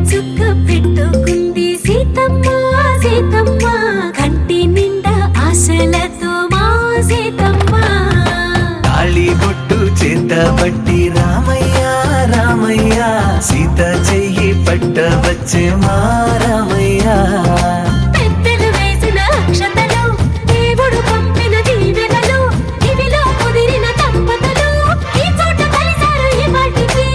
చుక్క పెట్టుకుంది సీతమ్మ సీతమ్మ కంటి నిండా ఆశలతో మా సీతమ్మ తాళి బొట్టు చేతబట్టి రామయ్య రామయ్య సీత చెయ్యి పట్టవచ్చే మా రామయ్య పెద్దలు వేసిన అక్షతలు దేవుడు పంపిన దీవెనలు ఇవిలో కుదిరిన దంపతులు ఈ చోట కలిసారు ఈ వాటికి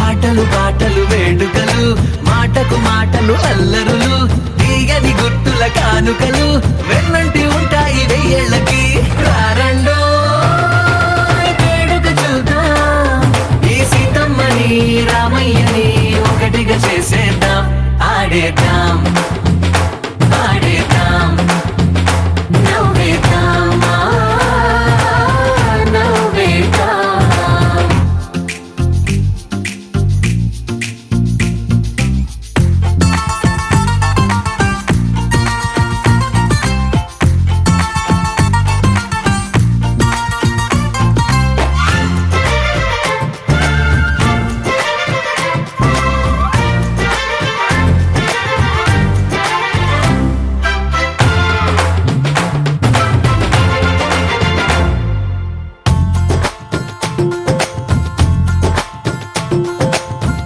ఆటలు పాటలు వేడుకలు మాటకు మాటలు అల్లరులు తీయని గుర్తుల కానుకలు వెన్నంటి ఉంటాయి వెయ్యేళ్ళకి రారండో వేడుక చూద్దాం ఈ సీతమ్మని రామయ్యని ఒకటిగా చేసేద్దాం ఆడేద్దాం ఆడేద్దాం నవ్వేద్దాం నవ్వేద్దాం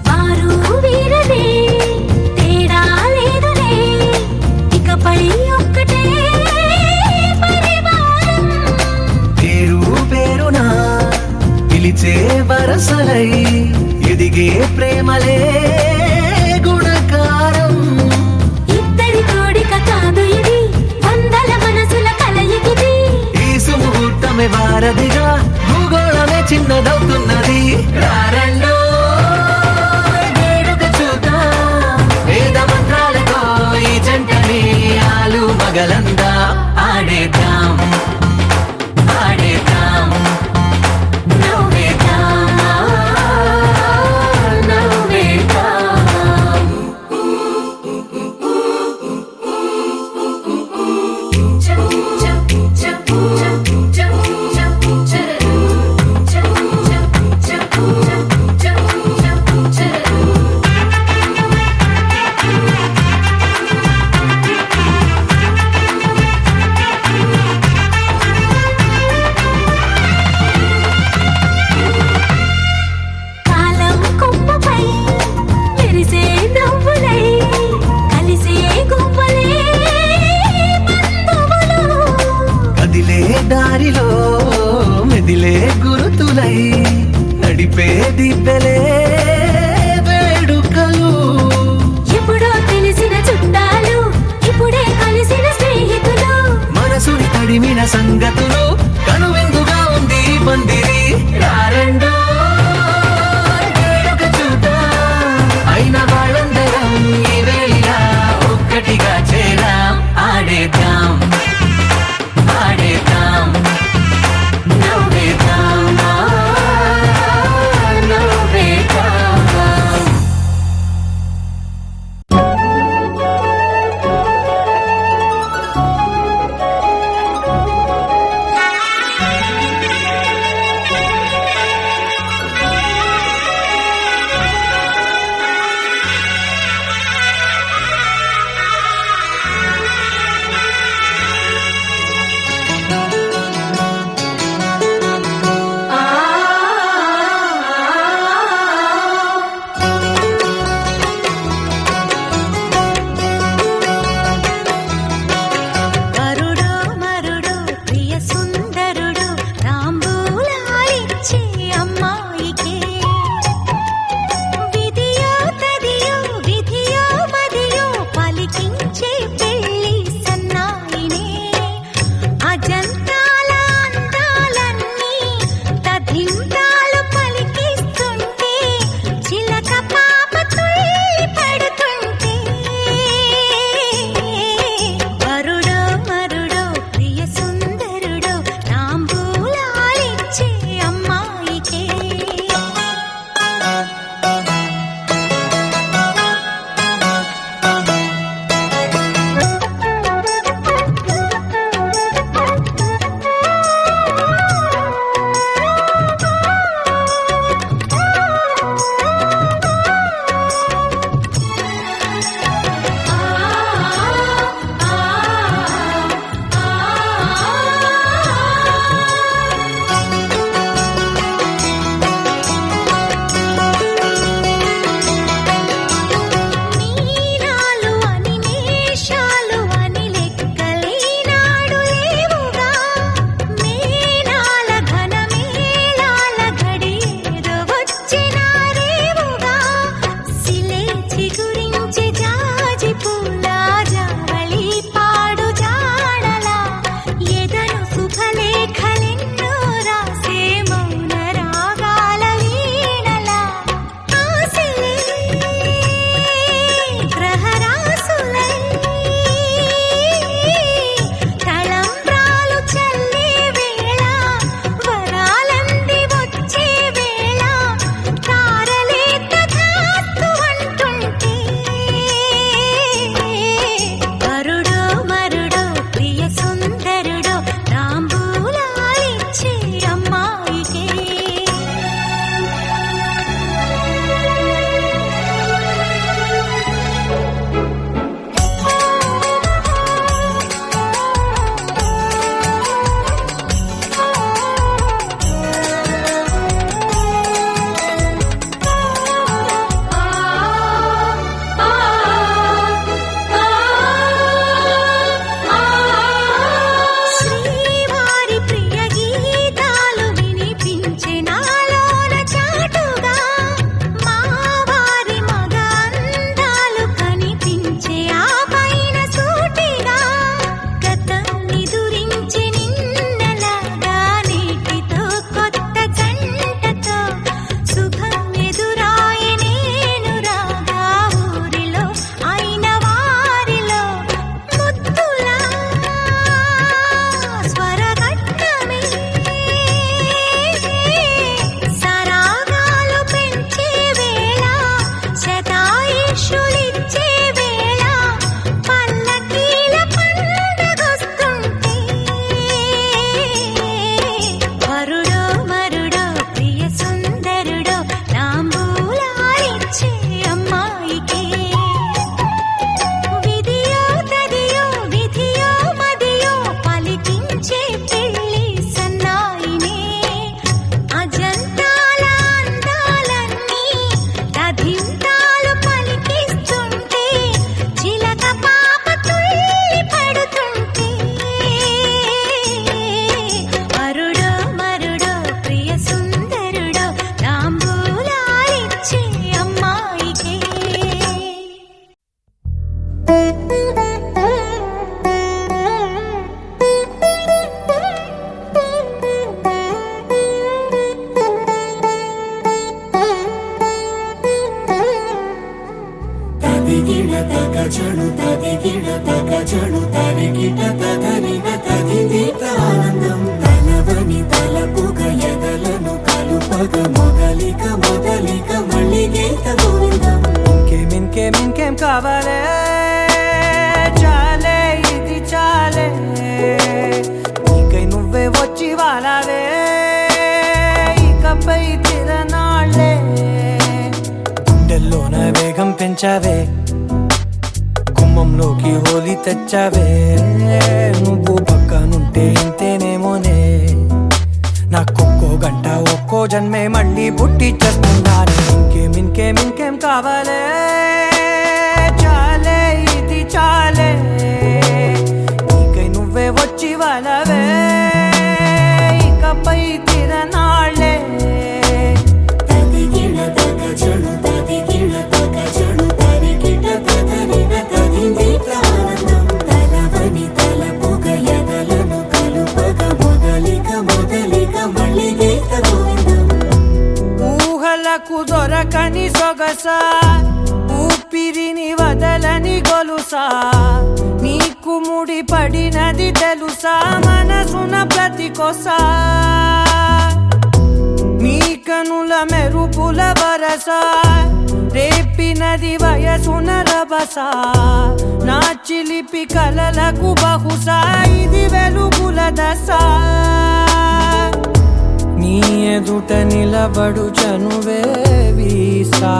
వారు వీరనే తేడా లేదులే ఇకపై ఒక్కటే పరివారం పేరు పేరునా పిలిచే వరసలై ఎదిగే ప్రేమలే గుణకారం ఇద్దరి కోడిక కాదు ఇది వందల మనసుల కలయికిది ఈ సుముహూర్తమే వారధిగా భూగోళమే చిన్నదవుతున్నది రారండో వేడుక చూద్దాం వేద మంత్రాలతో ఈ జంటని ఆలు మగలందా ఆడేద్దాం ఆడేద్దాం నవ్వేద్దాం నవ్వేద్దాం తదిగిడ తగజడు తదిగిడ తగజడు తరిగిట తదరిన తదిదీత ఆనందం తలవని తలపుగ ఎదలను కలుపగ మొదలిక మొదలిక మళ్ళీ గీత గోవిందం. ఇంకేం కావాలే చాలే ఇది చాలే నీకై నువ్వే వచ్చి వాలావే ఇకపై తిరనాళ్ళే గుండెల్లోన వేగం పెంచావే గుమ్మంలోకి హోలీ తెచ్చావే నువ్వు పక్కనుంటే ఇంతేనేమోనే నాకొక్కో గంట ఒక్కో జన్మే మళ్ళీ పుట్టి చేస్తున్నాను. ఇంకేం కావాలే చాలే ఇది చాలే నీకై నువ్వే వచ్చి వాళ్ళవే ఇకపై తిరనాళ్ళే. తదిగిడ తగజడు తదిగిడ తగజడు తరిగిట తదరిన తదిదీత ఆనందం తలవని తలపుగ ఎదలను కలుపగ మొదలిక మొదలిక మళ్ళీ గీత గోవిందం. ఊహలకు దొరకని సొగసా ఊపిరిని వదలని గొలుసా నీకు ముడి పడినది తెలుసా మనసున ప్రతి కొసా నీ కనుల మెరుపుల వరస రేపినది వయసున రభస నా చిలిపి కలలకు బహుశా ఇది వెలుగుల దశ నీ ఎదుట నిలబడు చనువే వీసా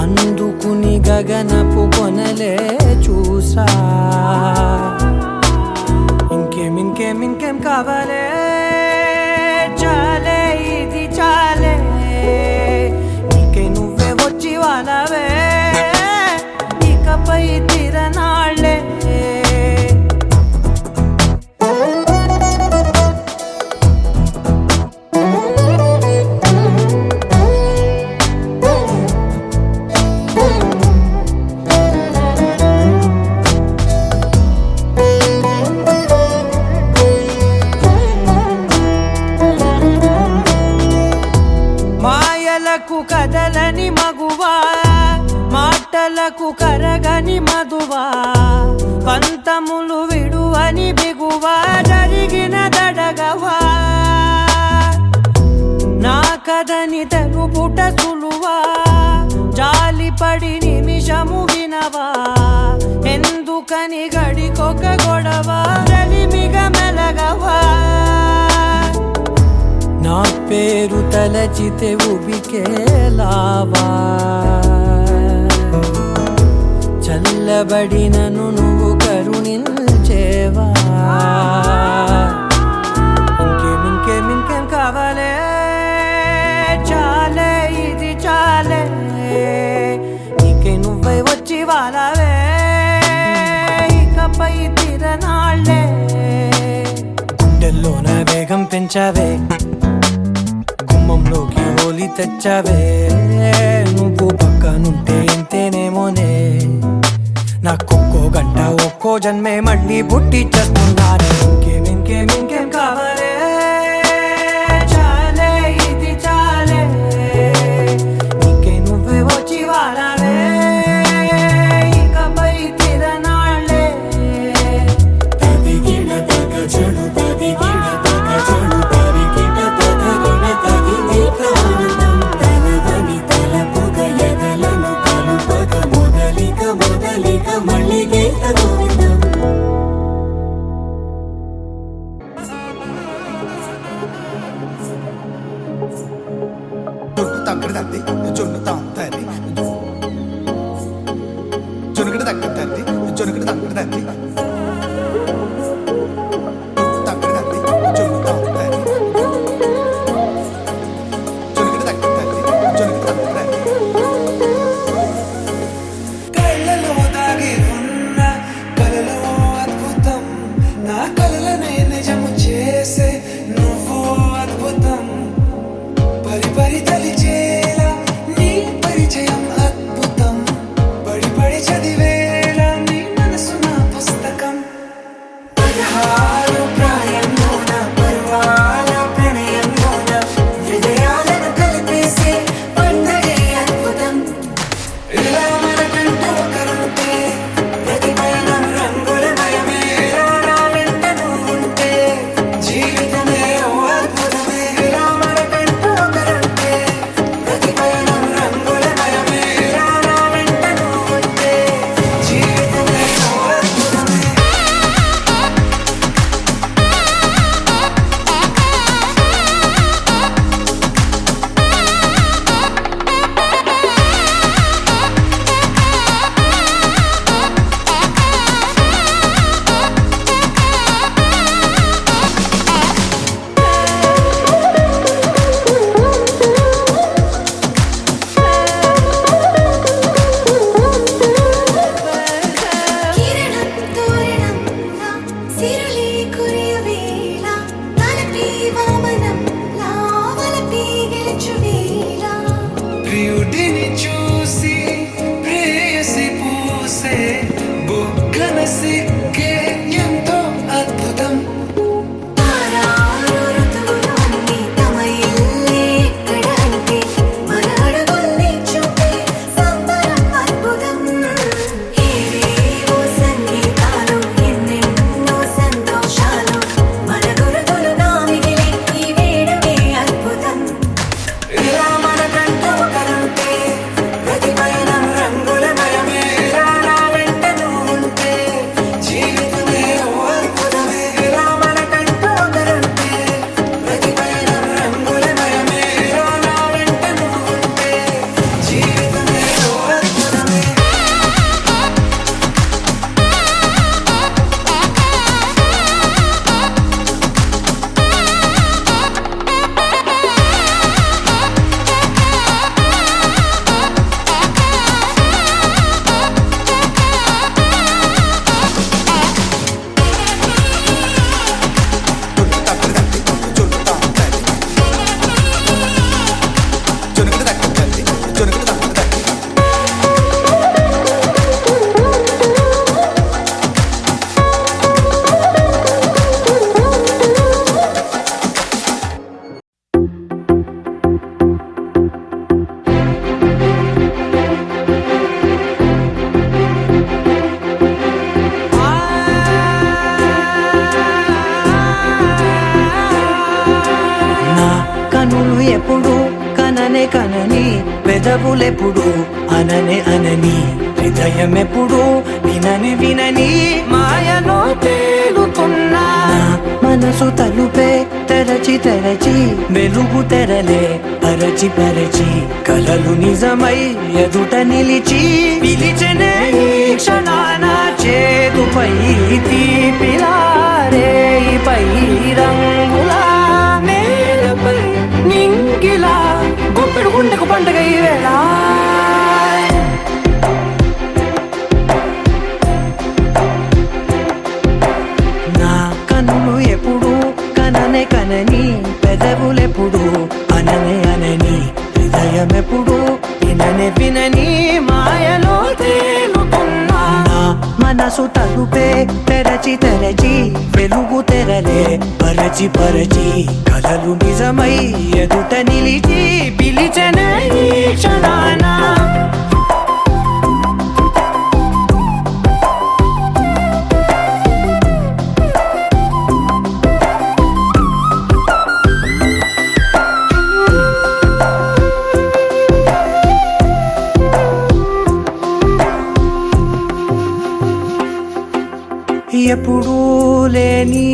అందుకుని గగనపు కొనలే చూసా. ఇంకేం కావాలే చాలే ఇది చాలే నీకై నువ్వే వచ్చి వాళ్ళవే ఇకపై తిరనాళ్ళే. మాయలకు కదలని మగువా మాటలకు కరగని మధువా పంతములు విడువని బిగువా జరిగిన దడగవా నా కథని తెలుపుట సులువా జాలిపడి నిమిషము వినవా ఎందుకని గడికొక గొడవ రలిమిగ మెలగవా నా పేరు తలచితే ఉబికేలావా చల్లబడినను నువ్వు కరుణించేవా. ఇంకేం కావాలే చాలే ఇది చాలే నీకై నువ్వై వచ్చి వాళ్ళవే ఇకపై తిరనాళ్ళే గుండెల్లోన వేగం పెంచావే గుమ్మంలోకి హోలీ తెచ్చావే నువ్వు పక్కనుంటే ఇంతేనేమోనే నాకొక్కో గంట ఒక్కో జన్మే మళ్ళీ పుట్టి చేస్తున్నాను. ఇంకేం కావాలే చాలే ఇది చాలే నీకై నువ్వే వచ్చి వాళ్ళవే ఇకపై తిరనాళ్ళే. తదిగిడ తగజడు తదిగిడ తగజడు తరిగిట తదరిన తదిదీత ఆనందం తలవని తలపుగ ఎదలను కలుపగ మొదలిక మొదలిక మళ్ళీ గీత గోవిందం. పెదవులెప్పుడు అననే అనని హృదయం ఎప్పుడు వినని వినని మాయలో తేలుతున్నా మనసు తలుపే తెరచి తెరచి వెలుగు తెరలే పరచి పరచి కలలు నిజమై ఎదుట నిలిచి పిలిచెనే ఈ క్షణాన చేదుపై తీపిలారే పై రంగులా నేలపై నింగిలా గుప్పెడు గుండెకు పండగ ఈ వేళ నా కన్నులు ఎప్పుడు కననే కనని పెదవులెప్పుడు అననే అనని హృదయం ఎప్పుడు విననే వినని మాయలో తేలుతున్నా నా మనసు తలుపే తెరచి తెరచి వెలుగు తెరలే పరచి పరచి కలలు నిజమై ఎదుట నిలిచి పిలిచెనే ఈ క్షణాన ఎప్పుడూ లేని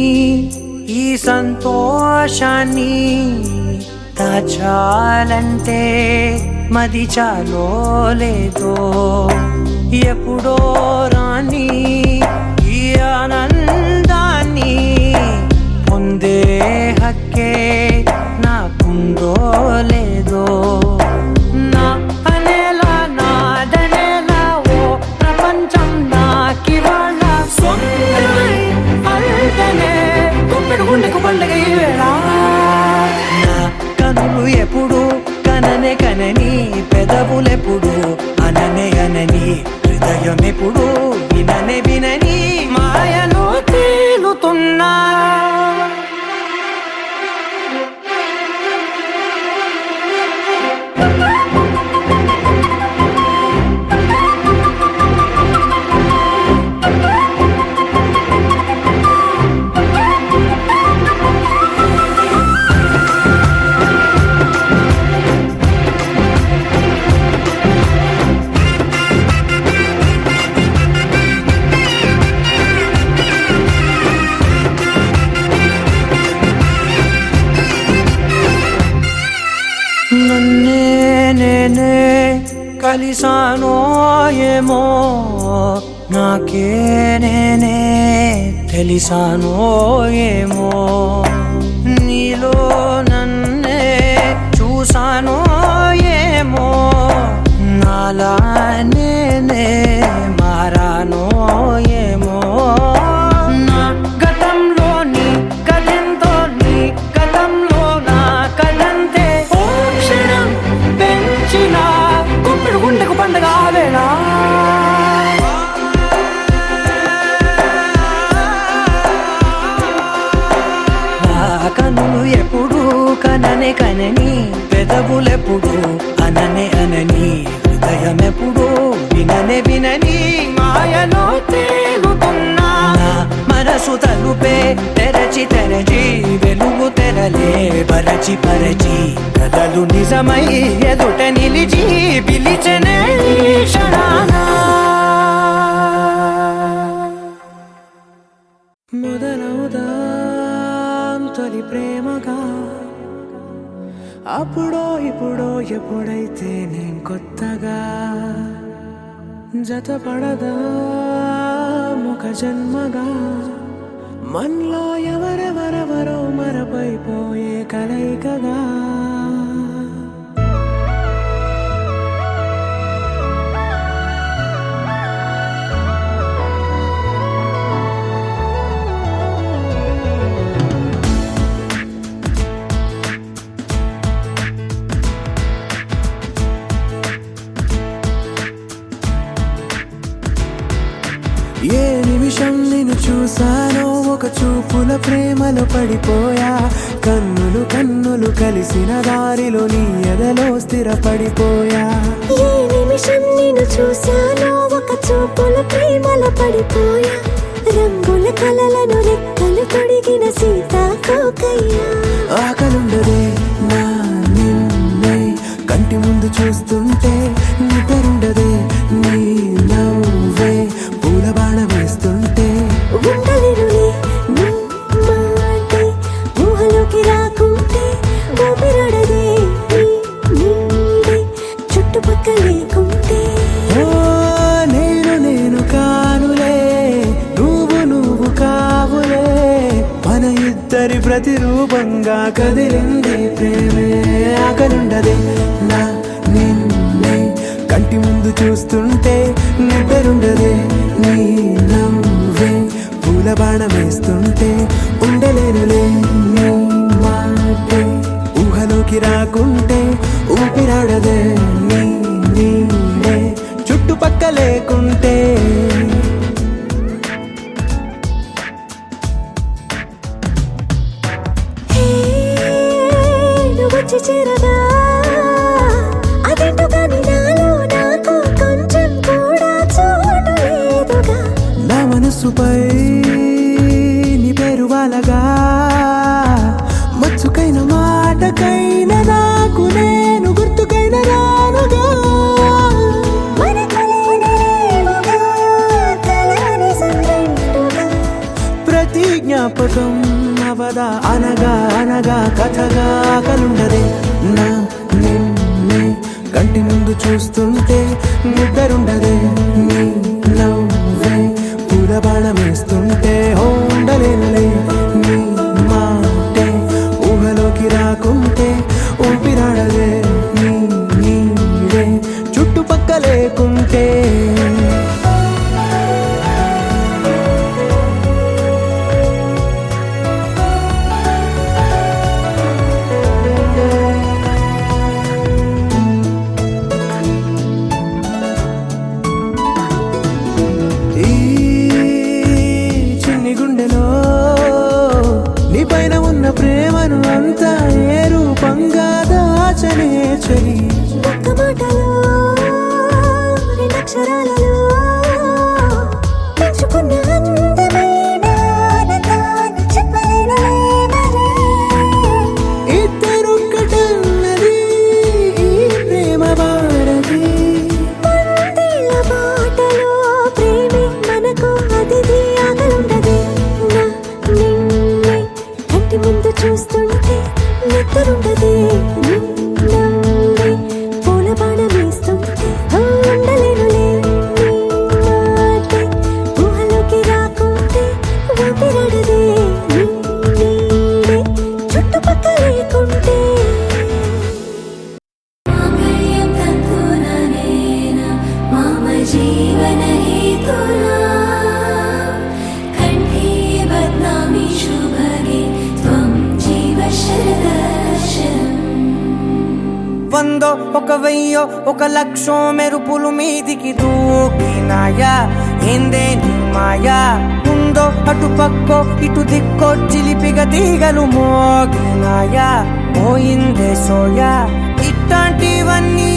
ఈ సంతోషాన్ని దాచాలంటే మది చాలో లేదో ఎప్పుడో రాని ఈ ఆనందాన్ని పొందే హక్కే నాకుందో లేదో నా అనేలా నాదనేలా ఓ ప్రపంచం నాకివాళ గుండెకు పండగ ఈ వేళ నా కనులు ఎప్పుడు కననే కనని పెదవులెప్పుడు అననే అనని హృదయం ఎప్పుడు విననే వినని మాయలో తేలుతున్నా నన్నే నేనే కలిసానో ఏమో నాకే నేనే తెలిసానో ఏమో నీలో నన్నే చూసానో ఏమో నాలా నేనే మారానో ఏమో నా గతంలోని కథంతో నీ గతంలో నా కథంతే ఓ క్షణం పెంచిన గుప్పెడు గుండెకు పండగ వేళ కనులు ఎప్పుడు కననే కనని పెదవులెప్పుడు అననే అనని హృదయం ఎప్పుడు విననే వినని మాయలో తేలుతున్నా నా మనసు తలుపే తెరచి తెరచి వెలుగు తెరలే పరచి పరచి కలలు నిజమై ఎదుట నిలిచి పిలిచెనే ఈ క్షణాన మొదలవుదాం తొలి ప్రేమగా అప్పుడో ఇప్పుడో ఎప్పుడైతే నేను కొత్తగా జతపడదా ముఖ జన్మగా మనలో ఎవరెవరెవరో మరపైపోయే కలయికగా ఏ నిమిషం నిన్ను చూసానో ఒక చూపుల ప్రేమలో పడిపోయా కన్నులు కన్నులు కలిసిన దారిలో నీ ఎదలో స్థిరపడిపోయా ఏ నిమిషం నిన్ను చూశానో ఒక చూపుల ప్రేమలో పడిపోయా రంగుల కలలను రెక్కలు తొడిగిన సీతాకోకయ్యా ఆకలుండదే నా నిన్నే కంటి ముందు చూస్తుంటే అందరి ప్రతిరూపంగా కదిలింది ప్రేమే ఆకలుండదే నా నిన్నే కంటి ముందు చూస్తుంటే నిద్రుండదే నీ నవ్వే పూల బాణం వేస్తుంటే ఉండలేనులే నీ మాటే ఊహలోకి రాకుంటే ఊపిరాడదే నీ నీడే చుట్టుపక్క లేకుంటే వచ్చి చేరగా అదేంటో కానీ నాలో నాకు కొంచెం కూడా చోటు లేదుగా నా మనసుపై నీ పేరు వాలగా మచ్చుకైన మాటకైన నాకు నేను గుర్తుకైన రానుగా మనకులేనిరేవుగా, కలని సంగంటుగా. ప్రతి జ్ఞాపకం అవదా అనగా అనగా కథగా కలుండదే నా నిన్నే కంటి ముందు చూస్తుంటే నిద్రుండదే నీ నవ్వే పూల బాణం వేస్తుంటే ఉండలేనులే నీ మాటే ఊహలోకి రాకుంటే ఊపిరాడదే నీ నీడే చుట్టుపక్క లేకుంటే ఈ చిన్ని గుండెలో నీ పైన ఉన్న ప్రేమను అంతా ఏ రూపంగా దాచనే చలి ఒక్క మాటలో రెండక్షరాలలో పెంచుకున్న అందమైన ఆనందాన్ని చెప్పలేనులే మరి. ఇద్దరొక్కటన్నది ఈ ప్రేమ వారది వందేళ్ల బాటలో ప్రేమే మనకు అతిథి ఆగలుండదే నా నిన్నే కంటి ముందు చూస్తుంటే నిద్రుండదే నీ నవ్వే పూల బాణం వేస్తుంటే ఉండలేనులే నీ మాటే ఊహలోకి రాకుంటే ఊపిరాడదే నీ నీడే చుట్టుపక్క లేకుంటే మాంగళ్యం తంతుననేన మమ జీవన హేతునా కంఠే బధ్నామి శుభగే త్వం జీవ శరదర్శనం. వందో ఒక వెయ్యో ఒక లక్షో మెరుపులు మీదికి దూకినాయా ఏందే నీ మాయా ఉందో అటు పక్కో ఇటు దిక్కో చిలిపిగ తీగలు మోగినాయా పోయిందే సోయా ఇట్లాంటివన్నీ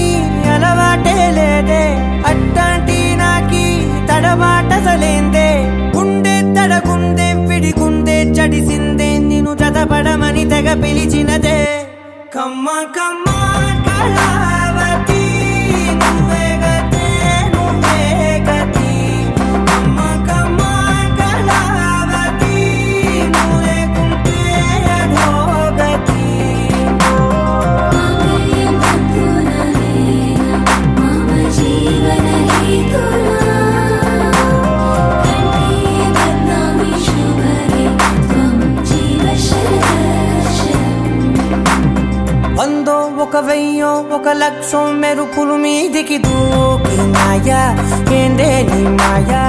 అలవాటే లేదే అట్లాంటి నాకి తడబాటసలేందే గుండె తడగుందే విడిగుందే చడిసిందే నిన్ను చదపడమని తెగ పిలిచినదే కమ్మ కమ్మ కళావతి నువ్వే గతే నువ్వే గతి కమ్మ కమ్మ కళావతి నువ్వే కుంటే అధోగతి. మాంగళ్యం తంతుననేన మమ జీవన హేతునా కంఠే బధ్నామి శుభగే త్వం జీవ శరదర్శనం. వందో ఒక వెయ్యో ఒక లక్షో మెరుపులు మీదికి దూకినాయా ఏందే నీ మాయా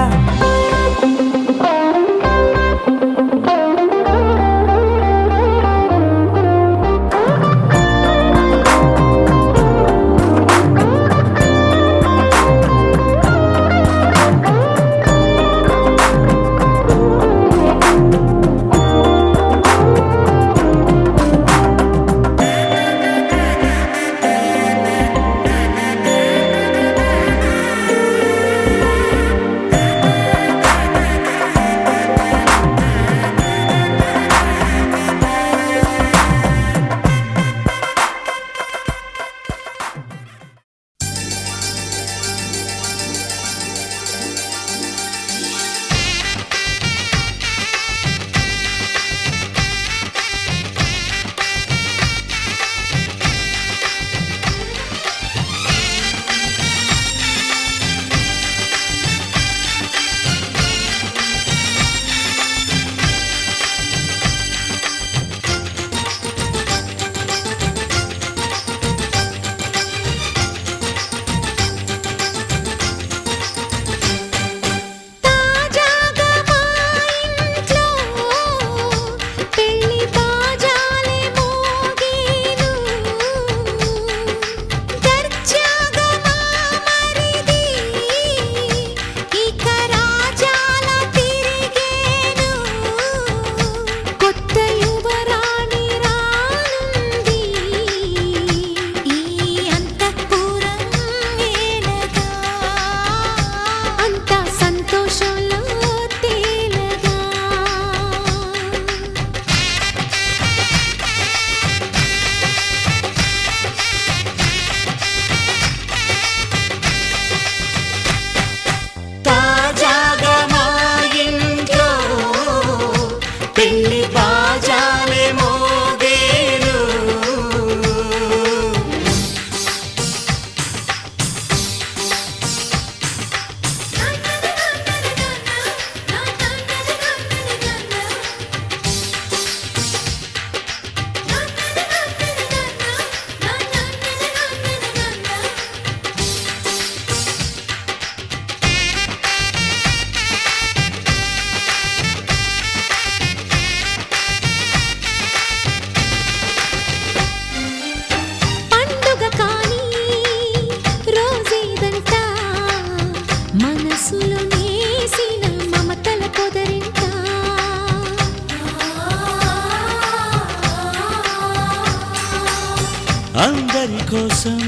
కోసం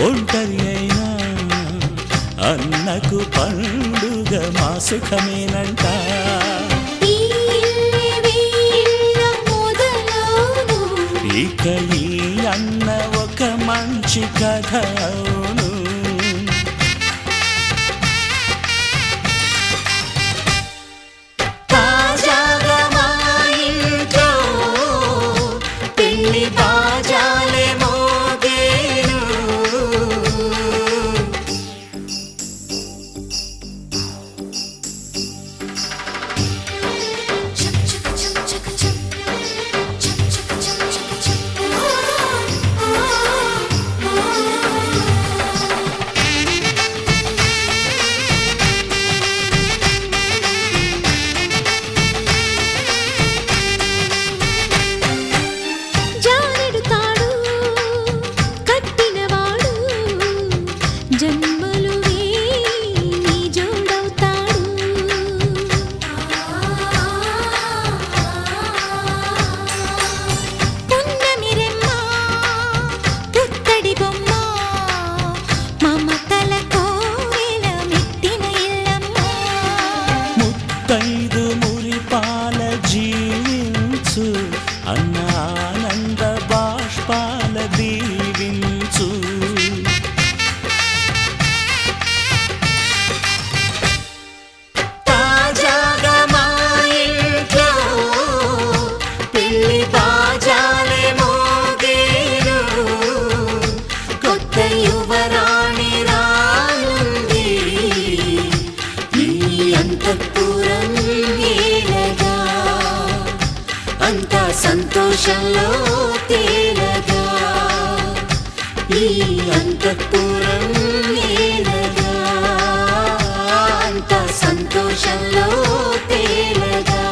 ఒంటరి అయినా అన్నకు పండుగ మా సుఖమేనంట. ఈ వీళ్ళ మొదలవును ఇక ఈ అన్న ఒక మంచి కథ అవును. తాజాగా మా ఇంట్లో పెళ్లి బాజాలే మోగేను. జానెడు తాడు కట్టినవాడు జన్మలు నీ జోడవుతాడు. పున్నమి రెమ్మ పుత్తడి బొమ్మ మమతల కోవెల మెట్టిన ఇల్లమ్మ. ముత్తైదు మురిపాల జీవించు అన్న ఆనంద బాష్పాల దీవించు. తాజాగా మా ఇంట్లో పెళ్లి బాజాలే మోగేను. కొత్త యువరాణి రానుంది ఈ అంతఃపురం ఏలగా. అంతా సంతోషంలో తేలగా ఈ అంతఃపురం ఏలగా. అంతా సంతోషంలో తేలగా.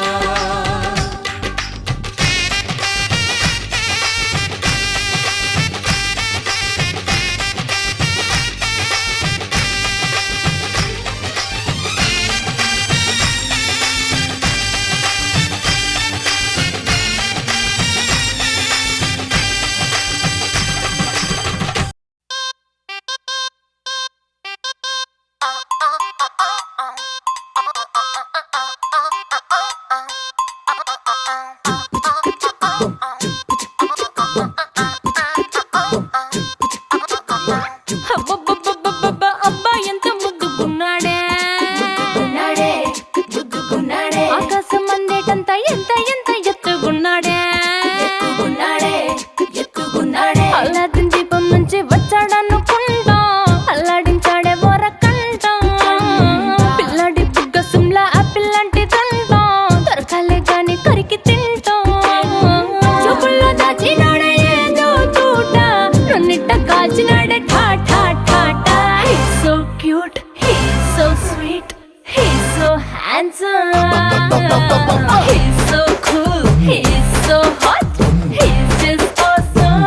అబ్బబ్బబ్బబ్బబ్బ, అబ్బా ఎంత ముద్దుకున్నాడే ఆకాశం అందేటంత ఎంత ఎంత ఎత్తుకున్నాడే. అల్లాదిన్ దీపం నుంచి వచ్చాడనుకుంటా అల్లాడించాడే ఓరకంట. పిల్లాడి బుగ్గ సిమ్లా ఆపిల్ లాంటి తంట దొరకాలే గాని కరికి తింటా. చూపుల్లో దాచినాడే ఏదో తూట నన్నిట్ట కాచినాడే ఠా ఠా ఠా ఠా. He's so cute, he's so sweet, he's so handsome, he's so cool, he's so hot, he's just awesome.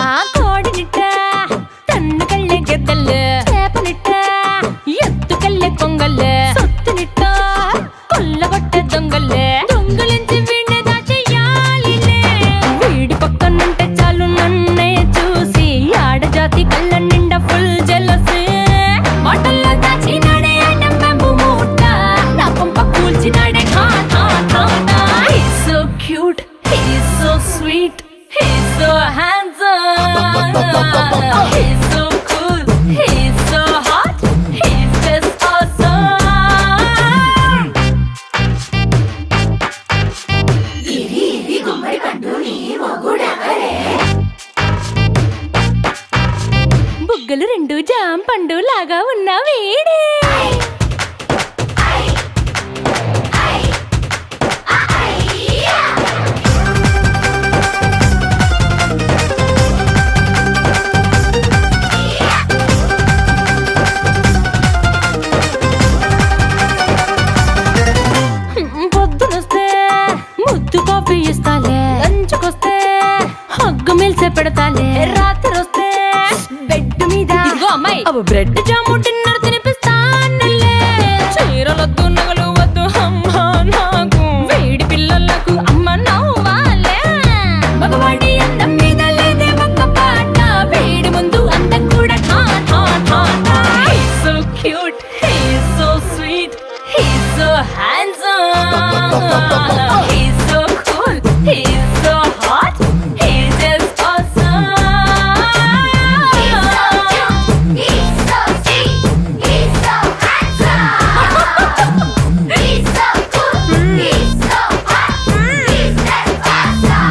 ఆ కోడినిట్ట తన్ను కళ్ళే గెద్దలు చేపనిట్ట ఎత్తు కళ్ళే కొంగల్లే సొత్తునిట్ట కొల్లగొట్టే దొంగల్లే దొంగలించి వీణ్ణి దాచేయాలిలే. వీడి పక్కనుంటే చాలు నన్నే చూసి ఆడజాతి కళ్ళ నిండా ఫుల్ జెలసీ. మాటల్లో దాచినాడే ఐటమ్ బాంబు మూట నా కొంప కూల్చినాడే ఠా ఠా ఠా ఠా. He's so cute, he's so sweet, he's so handsome, he's so cool, he's so hot, he's just awesome. రాత్రి వస్తే బెడ్ మీద ఇదిగో అమ్మాయి బ్రెడ్ జాము డిన్నర్ తినిపిస్తానులే చీరలొద్దు నగలు వద్దు అమ్మా నాకు వేడి పిల్లలకు అమ్మ నవ్వాలే మగవాడి అందం మీద లేదే ఒక్క పాట వేడి ముందు అందం కూడా ఠా ఠా ఠా ఠా He's so cute, he's so sweet, he's so handsome, he's so cool, he's so hot, he's just awesome. He's so sweet, he's so handsome, he's so cool, he's so hot, he's just awesome.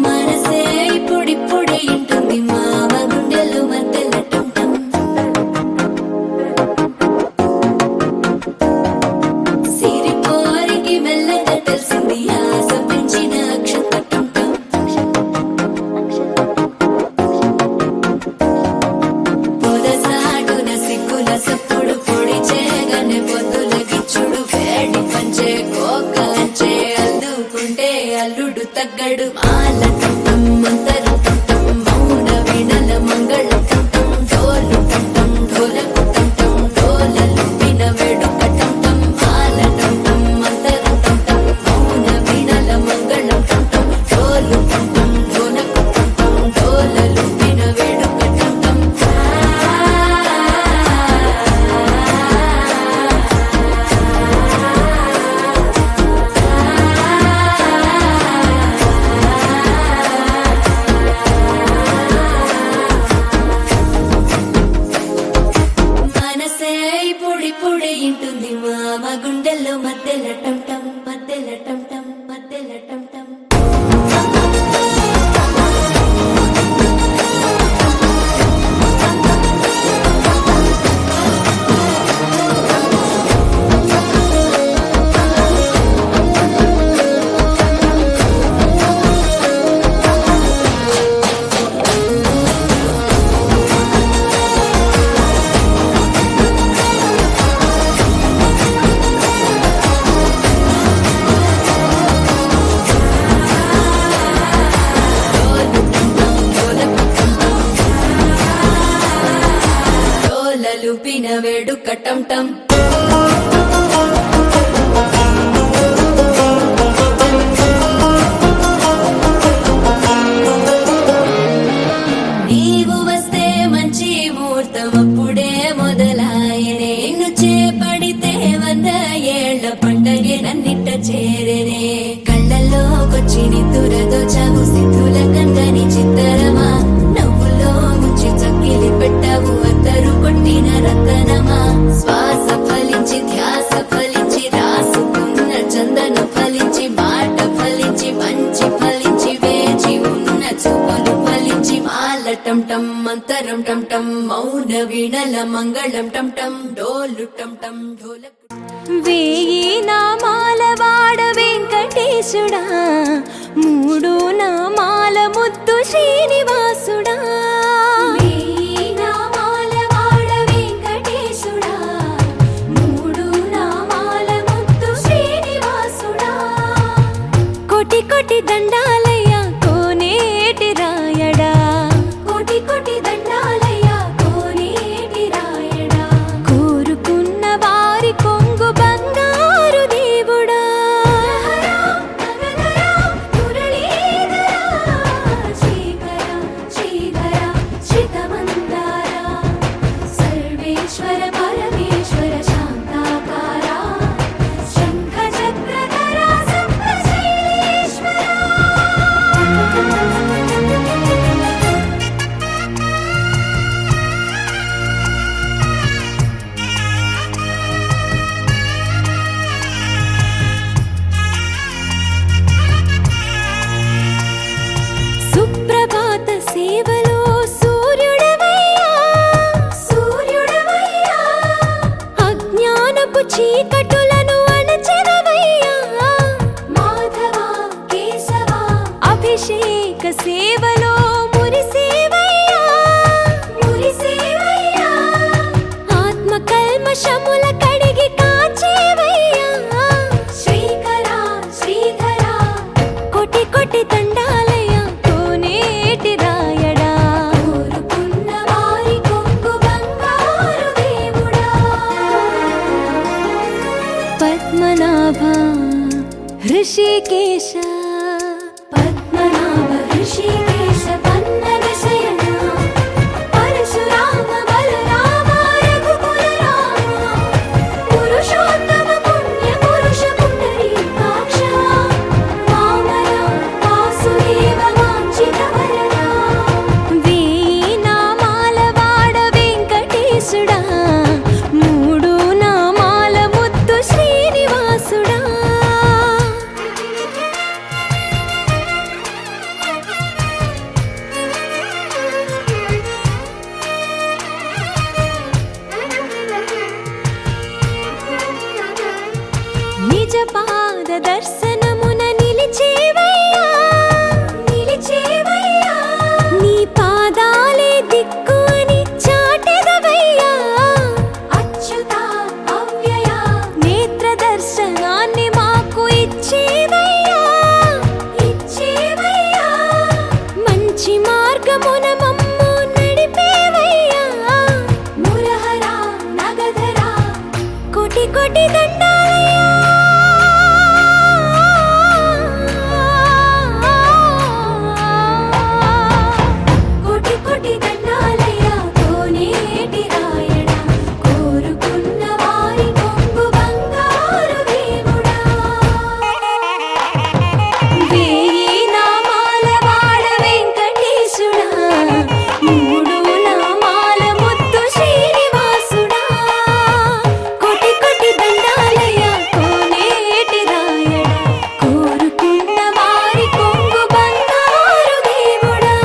మనసే ఇప్పుడిప్పుడే ఇంటుంది మామ గుండెలు మధ్యలో టం సిరిపోరికి మెల్లగా తెలిసింది ఆశ పెంచిన అక్షతటం పొదసాటున సిగ్గుల సప్పుడు పొడి చేయగానే పొద్దుల గిచ్చుడు వేడి పంచే కోకలంచే అల్లుకుంటే అల్లుడు తగ్గడు మాల టం మంతరం టం మౌన వినల మంగళం టం డోలు టం ఢోలకు టం డోలలు విన వేడుక టం మాల టం మంతరం టం మౌన వినల మంగళం టం డోలు టం ఢోలకు టం డోలలు విన వేడుక టం మనసే ఇప్పుడిప్పుడే ఇంటుంది మామ గుండెల్లో మధ్యలో టం టం మధ్యలో టం టం మధ్యలో టం టం డోలలుపిన వేడుక టం టం నీవు వస్తే మంచి ముహూర్తం అప్పుడే మొదలాయనే నిన్ను చేపడితే 100 ఏళ్ల పండగే నన్నిట్ట చేరేనే కళ్ళల్లోకొచ్చి నిద్దురదోచావు సిద్ధుల కందని చిత్తరమా నవ్వులో ముంచి చక్కిలి పెట్టావు అద్దరు కొట్టిన రతనమా శ్వాస ఫలించి ధ్యాస ఫలించి రాసుకున్న చందన ఫలించి మాట ఫలించి మంచి ఫలించి వేచి ఉన్న చూపులు ఫలించి మాల టం టం మంతరం టం టం మౌన వీణల మంగళం టం టం డోలు టం టం ఢోలకు వేయి నామాల వాడ వెంకటేశుడా 3 నామాల ముద్దు శ్రీనివాసుడా వేయి నామాల వాడ వెంకటేశుడా 3 నామాల ముద్దు శ్రీనివాసుడా కోటి కోటి దండాలయ్యా కోనేటి రాయడా కోటి కోటి దండాలయ్యా కోనేటి రాయడా కోరుకున్న వారి కొంగు బంగారు దేవుడా సర్వేశ్వర పరమేశ్వర శాంతాకారా శంఖ చక్రధరా సప్తశైలేశ్వర హృషికేశ పద్మనాభ ఋషికేశ పన్నగ శయన పరశురామ బలరామ రఘుకుల రామ పురుషోత్తమ పుణ్య పురుష పుండరీకాక్ష వామన వాసుదేవ వాంఛిత వరదా వేయి నామాల వాడ వెంకటేశుడా మూడు నామాల ముద్దు శ్రీనివాసుడా నిజ పాద దర్శనమున నిలిచేవయ్యా నిలిచేవయ్యా నీ పాదాలే దిక్కు అని చాటెదవయ్యా అచ్యుత అవ్యయ నేత్ర దర్శనాన్ని మాకు ఇచ్చేవయ్యా ఇచ్చేవయ్యా మంచి మార్గమున మమ్ము నడిపేవయ్యా మురహర నగధర కోటి కోటి దండాలయ్యా కోటి కోటి దండాలయ్య కోనేటి రాయణ కోరుకున్న వారి కొంగు బంగారు దేవుడా వేయి నామాల వాడ వెంకటేశుడా మూడు నామాల ముద్దు శ్రీనివాసుడా కోటి కోటి దండాలయ్య కోనేటి రాయణ కోరుకున్న వారి కొంగు బంగారు దేవుడా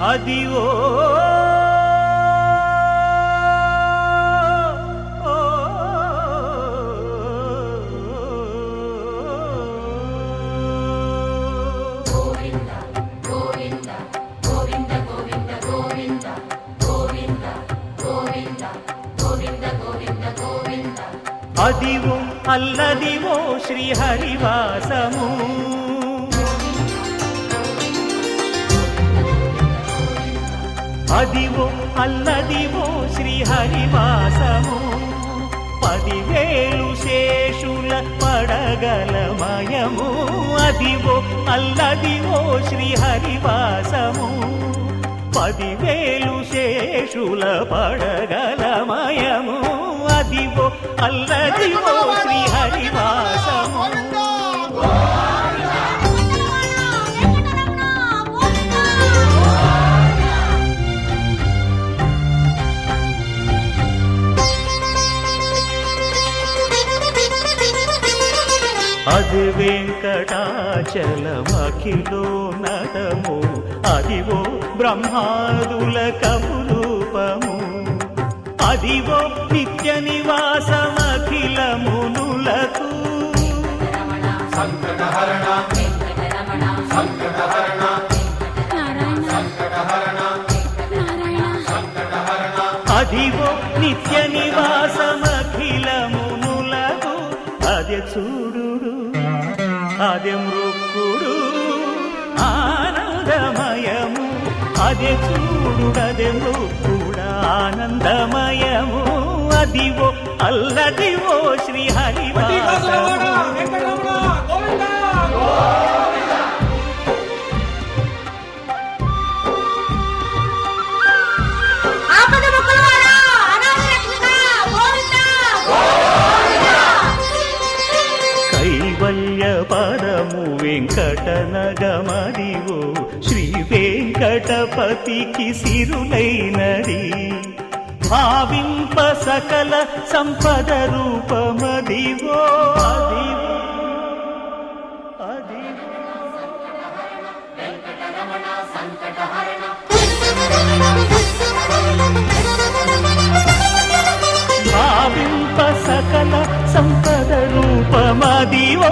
అది ఓ అదివో అల్లదివో శ్రీహరివాసము అదివో అల్లదివో శ్రీహరివాసము 10,000 శేషుల పడగలమయము అదివో అల్లదివో శ్రీహరివాసము 10,000 శేషుల పడగలమయము అదివో అల్లదివో శ్రీహరివాసము అది వెంకటాచలమఖిలో నటము అదివో బ్రహ్మాదుల కపురూపము అదివో నిత్య నివాసమఖిలమునులకు అదివో నిత్య నివాసమఖిలమునులకు అదే చూడు అదే మృక్కుడు ఆనందమయము అదే చూడుడదే మృక్కుడు ఆనందమయము అదివో అల్లదివో శ్రీహరివాసము కైవల్య పదము వెంకటనగమదివో శ్రీ వెంకటపతికి సిరులైనది భావింప సకల సంపద రూపమదివో అదివో అదివో భావింప సకల సంపద రూపమదివో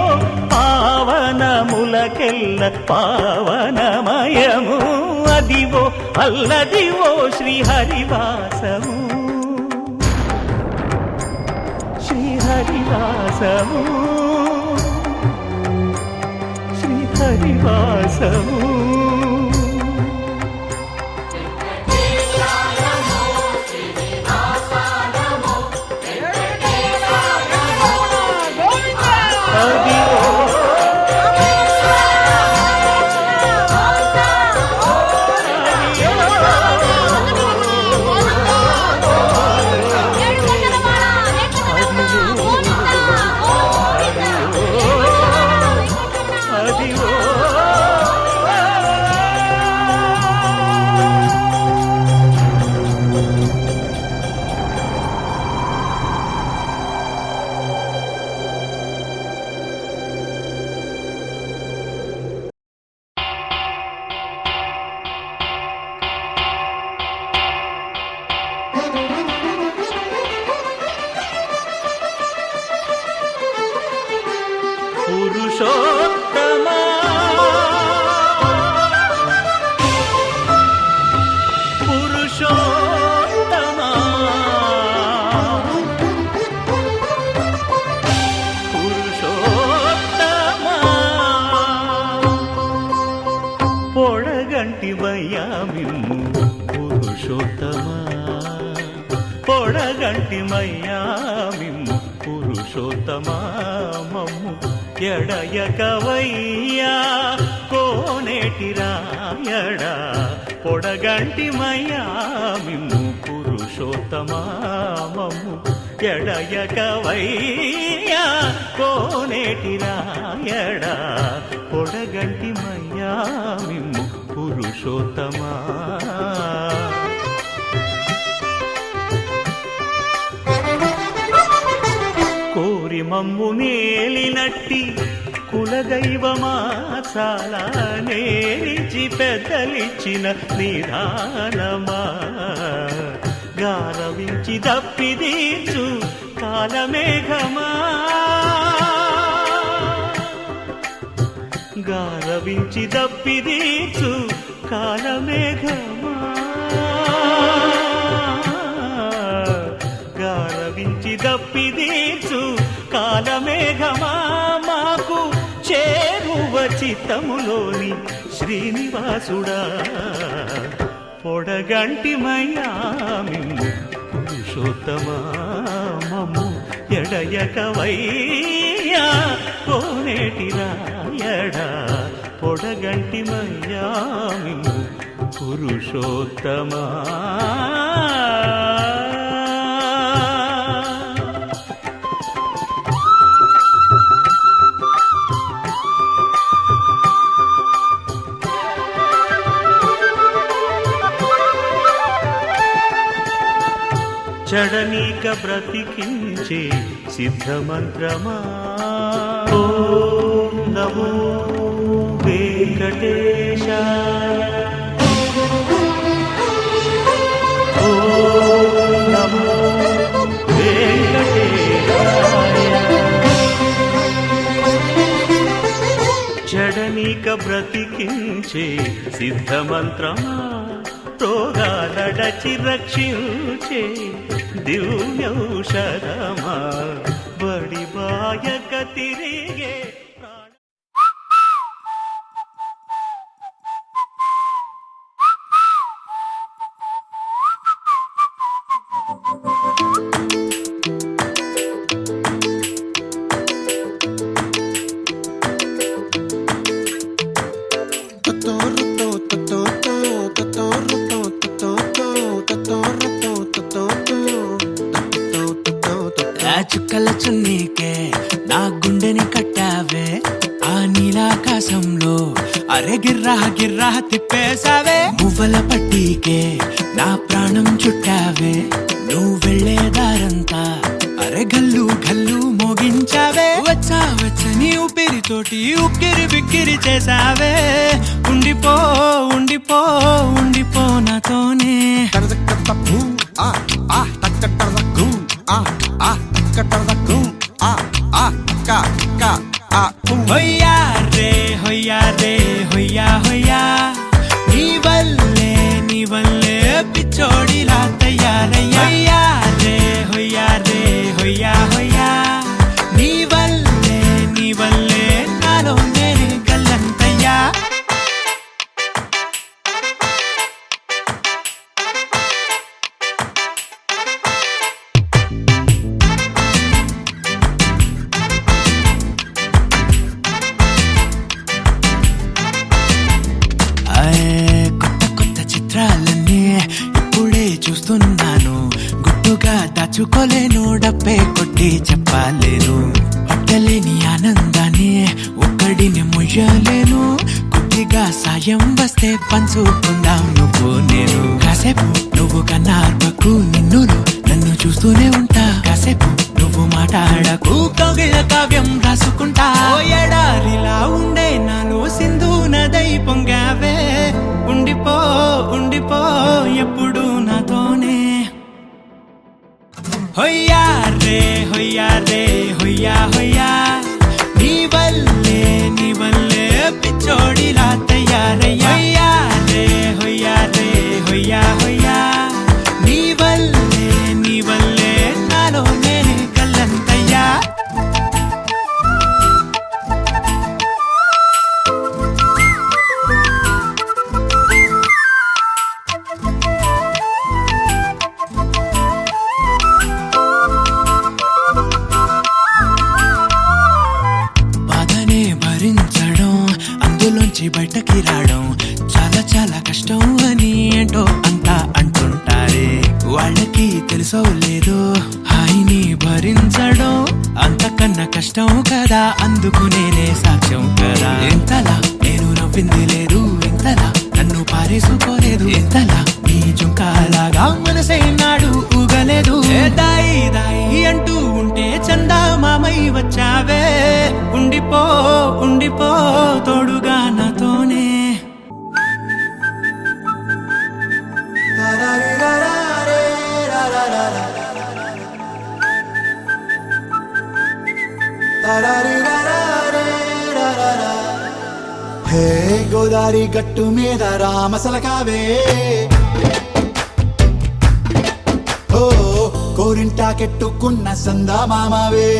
పావనములకెల్ల పావనమయము అదివో అల్లదివో శ్రీహరివాసము శ్రీహరివాసము శ్రీహరి శ్రీనివాసము పురుషోత్తమా పురుషోత్తమా పురుషోత్తమా పొడగంటి మయ్యామిమ్ము పురుషోత్తమా పొడగంటి మయ్యామిమ్ము పురుషోత్తమా మమ్ము ఎడయకవయ్యా కోనేటి రాయడా పొడగంటి మయ్యామిమ్ము పురుషోత్తమా మమ్ము ఎడయకవయ్యా కోనేటి రాయడా పొడగంటి మయ్యామిమ్ము పురుషోత్తమా కోరి మమ్ము నేలినట్టి కులదైవమా చాలా నేరిచి పెద్దలిచ్చిన నిదానమా గారవించి దప్పిదీర్చు కాలమేఘమా గారవించి దప్పిదీర్చు కాలమేఘమా గారవించి దప్పిదీర్చు కాలమేఘమా మాకు చేరువ చిత్తములోని శ్రీనివాసుడా పొడగంటి మయ్యామిమ్ము పురుషోత్తమా మమ్ము ఎడయకవయ్యా కోనేటి రాయడా పొడగంటి మయ్యామిమ్ము పురుషోత్తమా చడనీక బ్రతికించే సిద్ధమంత్రమా ఓం నమో వెంకటేశాయ ఓం నమో వెంకటేశాయ చడనీక బ్రతికించే సిద్ధమంత్రమా రోగాలడచి రక్షించే దివ్యౌషధమా బడి బాయక తిరిగే చుక్కల చున్నీకే నా గుండెని కట్టావే ఆ నీలాకాశంలో అరే గిర్రా గిర్రా తిప్పేశావే మువ్వల పట్టీకే నా ప్రాణం చుట్టావే నువ్వు వెళ్లే దారంతా అరే గల్లు గల్లు మోగించావే వచ్చా వచ్చని ఊపిరితోటి ఉక్కిరి బిక్కిరి చేసావే ఉండిపో ఉండిపో ఉండిపో నాతోనే హొయ్యా రే హొయ్యా రే హొయ్యా హొయ్యా నీ వల్లే పిచ్చోడిలా తయారయ్యా హొయ్యా రే హొయ్యా హొయ్యా నీ వల్లే నాలో నేనే గల్లంతయ్యా పంచుకోలేను డబ్బే కొట్టి చెప్పలేను పట్టలేని ఆనందాన్ని ఒక్కడిని ముయ్యలేను కొద్దిగా సాయం వస్తే పంచుకుందాం నువ్వు నేను కాసేపు నువ్వు కన్నార్పకు నిన్నులు నన్ను చూస్తూనే ఉంటా కాసేపు నువ్వు మాట్లాడకు కవిల కావ్యం రాసుకుంటా ఓ ఎడారిలా ఉండే నాలో సింధు నదై పొంగావే ఉండిపో ఉండిపో ఎప్పుడు నాతోనే హొయ్యా రే హొయ్యా రే హొయ్యా హొయ్యా నీ వల్లే పిచ్చోడిలా తయారయ్యా హొయ్యా రే హొయ్యా రే హొయ్యా హొయ్యా నీ వల్లే నాలో నేనే కల్లంతయ్యా బాధనే భరించడం అందులోంచి బయటకి రావడం చాలా చాలా కష్టం అని ఏంటో అంతా అంటుంటారే వాళ్ళకి తెలుసో లేదో హాయిని భరించడం అంతకన్నా కష్టం కదా అందుకు నేనే సాక్ష్యం కదా ఎంతలా నేను నవ్వింది లేదు ఎంతలా నన్ను పారేసుకోలేదు ఎంతలా నీ జుంకాలాగా మనసైనాడు ఊగలేదు దాయి దాయి అంటూ ఉంటే చందా మామై వచ్చావే ఉండిపో ఉండిపో తోడుగా నాతోనే హే గోదారి గట్టు మీద రామసలకావే ఓ కోరింటా కెట్టుకున్న సందా మామావే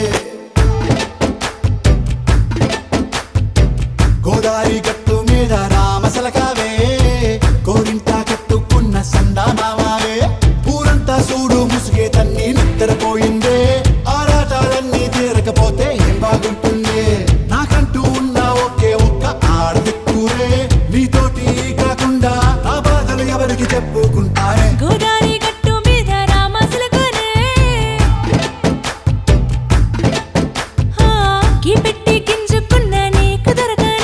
గోదారి గట్టు మీద రామసలకావే కోరింటా కెట్టుకున్న సందా మామావే ఊరంతా చూడు ముసుగే తన్ని నిద్రపోయిందే ఆరాటాలన్నీ తీరకపోతే ఏం బాగుంటుంది నాకంటూ ఉన్న ఒకే ఒక్క ఆడదిక్కురే నీతోటి కాకుండా నా బాధలు ఎవరికి చెప్పుకుంటారే గోదారి గట్టు మీద రామసలకనే కీ పెట్టి గింజుకున్న నీకు దొరకనే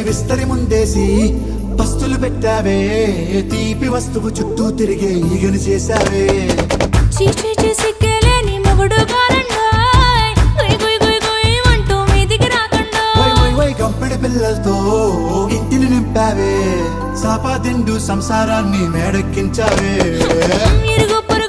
విస్తరి ముందేసి పస్తులు పెట్టావే తీపి వస్తువు చుట్టూ తిరిగే ఈగను చేశావే చీచీ చేసి కేలేని మొగుడు కారండాయ్ గుయ్ గుయ్ గుయ్ గుయ్ అంటూ మీదికి రాకుండా వై కంపెడి పిల్లలతో ఇంటిని నింపావే సాపా దిండు సంసారాన్ని మేడెక్కించావే ఇరుగు పొరుగు